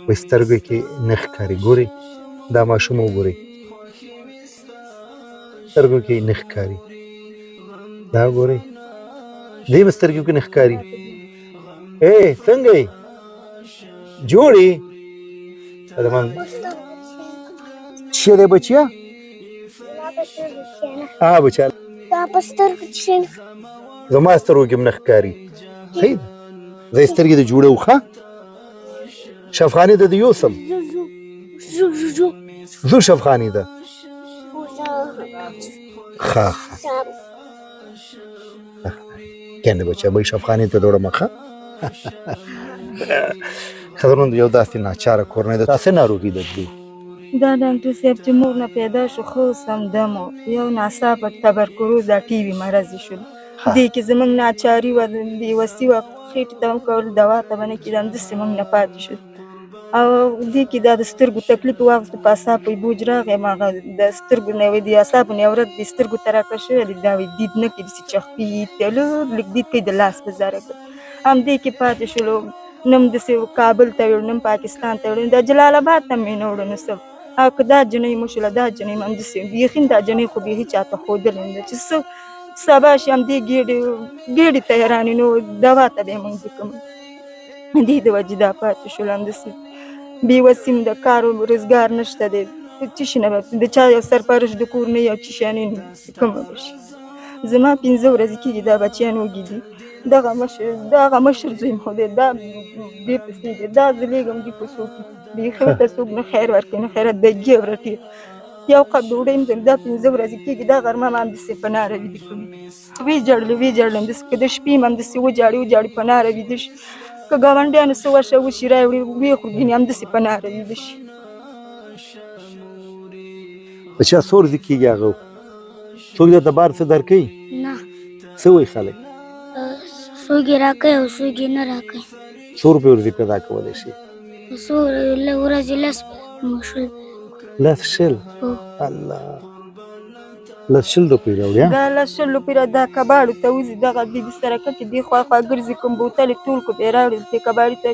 په سترګو کې نه ښکاري. ګوري دا ماشوم وګورئ سترګو کې نه ښکاري. دا ګورئ دې په سترګو کې نه ښکاري. څنګه یې جوړ یې څه دی بچیا؟ بچا زما سترګو کې هم نه ښکاري. صحیح ده زه یې سترګې د جوړه وښه شفخاني ده د یوسم زو شفخاني ده ښه کنه بچا به شفخاني ته دوړم ښه خبرونه یو داسې ناچاره کورنۍ ده. تاسې ناروغي درلود؟ دا ډاکټر صاحب چې مور نه پیدا شو خو سم دم و یو ناڅاپه تبرکلوز دا ټي وي مرض شول. دې کې زموږ ناچاري وه بېوسي وه خېټې ته هم کول دوا ته به نه کېده همداسې موږ نه پاتې شول او دې کې دا د سترګو تکلیف یې واخېسته په اعصابو یې بوج راغی هماغه د سترګو نه د اعصابو نه یو ورځ د سترګو ته راکړه شوی دی دا وایي دید نه کوي داسې چخپي لږ دید کوي د لاس په زاره کوي همدې کې پاتې شولو نه هم داسې کابل ته وړو نه هم پاکستان ته وړو دا جلال آباد ته مې نه وړو نو څه او که دا جنۍ مو شوله دا جنۍ هم همداسې بیخي دا جنۍ خو بیخي چاته ښودلې نه ده چې څه سبا شي همدې ګېډې ته حیرانې نو دوا ته به یې موږ ځو دې د وجې دا پاتې شول همداسې بېوسي د کار و روزګار نشته دی څه شي نه به د چا یو سرپرش د کور نه یو څه شیانې نه کومه به شي زما 15 ورځې کېږي دا بچیان وږي دي دغه مشر زوی مو دی دا دې پسې دی دا ځلېږم دي په څوک بیخي ورته څوک نه خیر ورکوي نه خیرات دګي ورټي یو قب ډوډۍ م دا 15 ورځې کېږي دا غرمه م همداسې په ناره ویده کوي ویې جړلم داسې که د شپې م همداسې وجاړي په ناره ویده شي که ګاونډیانو څه وشه وشي راوړي ویې خورو ګینې همداسې په ناره ویده شي. د چا څو ورځې کېږي هغه څوک درته بار څه درکوي؟ نه. څه وایي خلک؟ څوک یې راکوي او څوک یې نه راکوي. څو روپۍ ورځې پیدا کولی شي؟ ورځې 10 شل؟ الله 10 روپۍ راوړي دا 10 روپۍ دا کباړو ته وځي دغه د سرکه کې دې خوا ګرځي کوم بوتل یې ټول کو بیا راوړي دې کباړي ته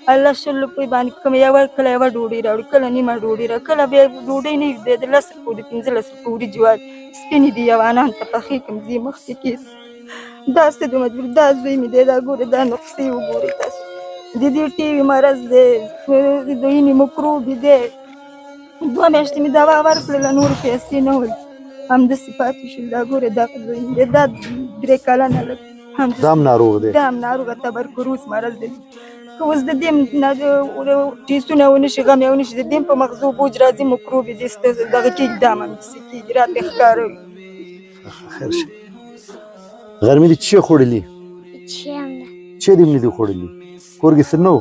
10 روپۍ باندې کوم کله یوه ډوډۍ راوړي کله نیمه ډوډۍ راوړي کله بیا ډوډۍ نه وي د 10 روپۍ د 15 روپۍ وریجې وایي سپینې دي یوانان ته پخې کړم ځي مخکې کېږي داسې د مجبور دا زوی مې دی دا ګورې دا نقصې وګورئ تاسو د دې ټي وي مرض دی د وینې مکروب دی 2 میاشتې مې دوا ورکړله نورې پیسې نه وي همداسې پاتې شول دا ګورې دا زوی مې دی دا 3 کلنه لږ دا هم ناروغ دی دا هم ناروغه تبرکلوز مرض دی که اوس د دې ټیسټونه ونه شي غم یې ونه شي د دې په مغزو بوج راځي مکروب یې دغه کېږي دا هم همداسې کېږي راته ښکاروي. خیر شي غرمې دې څه خوړلي؟ څه دې هم نه دي خوړلي؟ کور کې څه نه و؟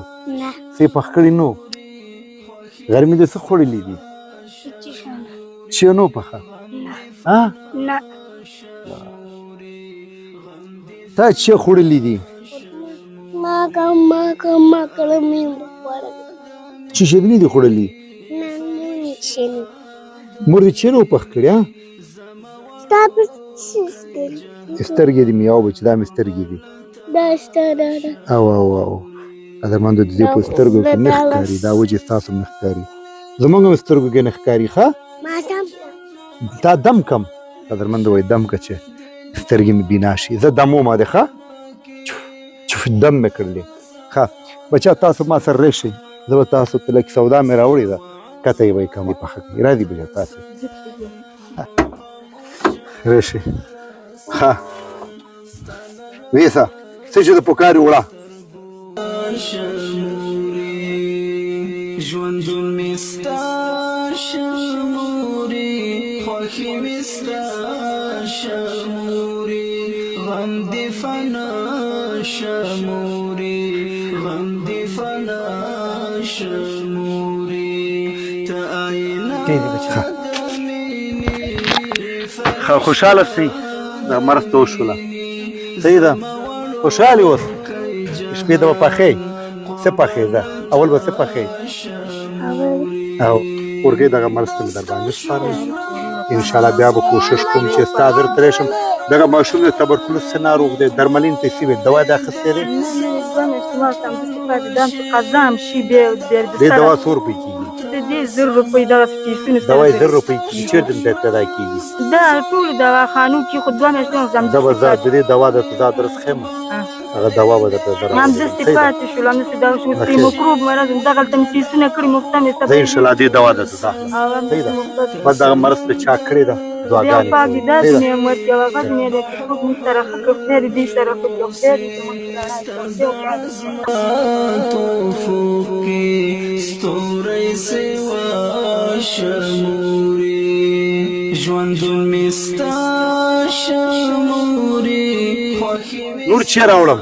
څه یې پخ کړي نه و؟ غرمې دې څه خوړلي دي؟ څه نه و پخه؟ نه. تا څه خوړلي دي؟ ما کله مې وخوړل. څه شی نه دي خوړلي؟ مور دې څه نه و پخ کړي؟ ستا په سترګې دې مې یو بچ دا مې سترګې دي دا ستاره ده او قدرمندو د دې په سترګو کې نه ښکاري دا وجې ستاسو نه ښکاري زموږ هم سترګو کې نه ښکاري ښه تا دم کم قدرمندو وایي دم که چې سترګې مې بینا شي زه دم ومه دی ښه دم مې کړلې ښه بچا تاسو ما سره راشئ زه به تاسو ته لږ سودا مې راوړې ده کته یې به یې کمې پخه کړي راځي بچا تاسې راشئ ښه ویسه څه چې د پکاري وړه ژوندون مې ستا شموري خوښي مې ستا شموري غم دې فنا شموري غم دې فنا شموري ته آینا خوشحاله سئ دا مرض ته وشوله صحیح ده خوشحالې اوس شپې ته به پخې څه پخې ده اول به څه پخې او اورګۍ دغه مرض ته مې در باندې سپارم انشاءالله بیا به کوشش کوم چې ستا در ته راشم دغه ماشوم د تبرکلوز څه ناروغ دی درملین پیسې وي دوا د اخیستی دی دې دوا څو روپۍ کېږي دوا یې 1000 روپۍ کېږي چېرته م پیدا کېږي دا ټولو دواخانو کې خو 2 میاشتې زه به د دې دوا درته دا درس ښیم هغه دوا به درته همداسې پاتې شولو همداسې دغه شو چې مکروب مرض دغلته مې فیسونه کړي مفته مې زه انشاءالله دې دوا درته دا صحیح ده بس دغه مرض پې چا کړې ده دعاګانې پاک دې داسې نعمت یو هغه دې دی چې څوک موږ سره ښه کړ خدای دې دوی سره ښه کړي خدای دې زموږ ستوري سوا شرموري ژوندون مې ستا شرموري نور چی راوړم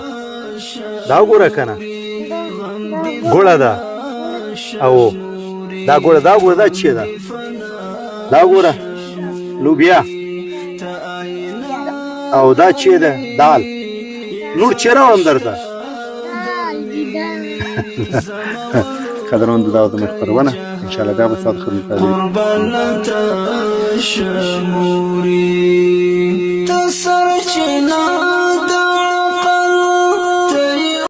دا وګوره که نه ګوړه ده او دا ګوړه دا چی ده دا وګوره لوبیا او دا چی ده دال نور چی راوړم درته قدرمندو دا زموږ خپرونه انشاءالله دا به ستاسو خدمت ته شرموري ته سرچینه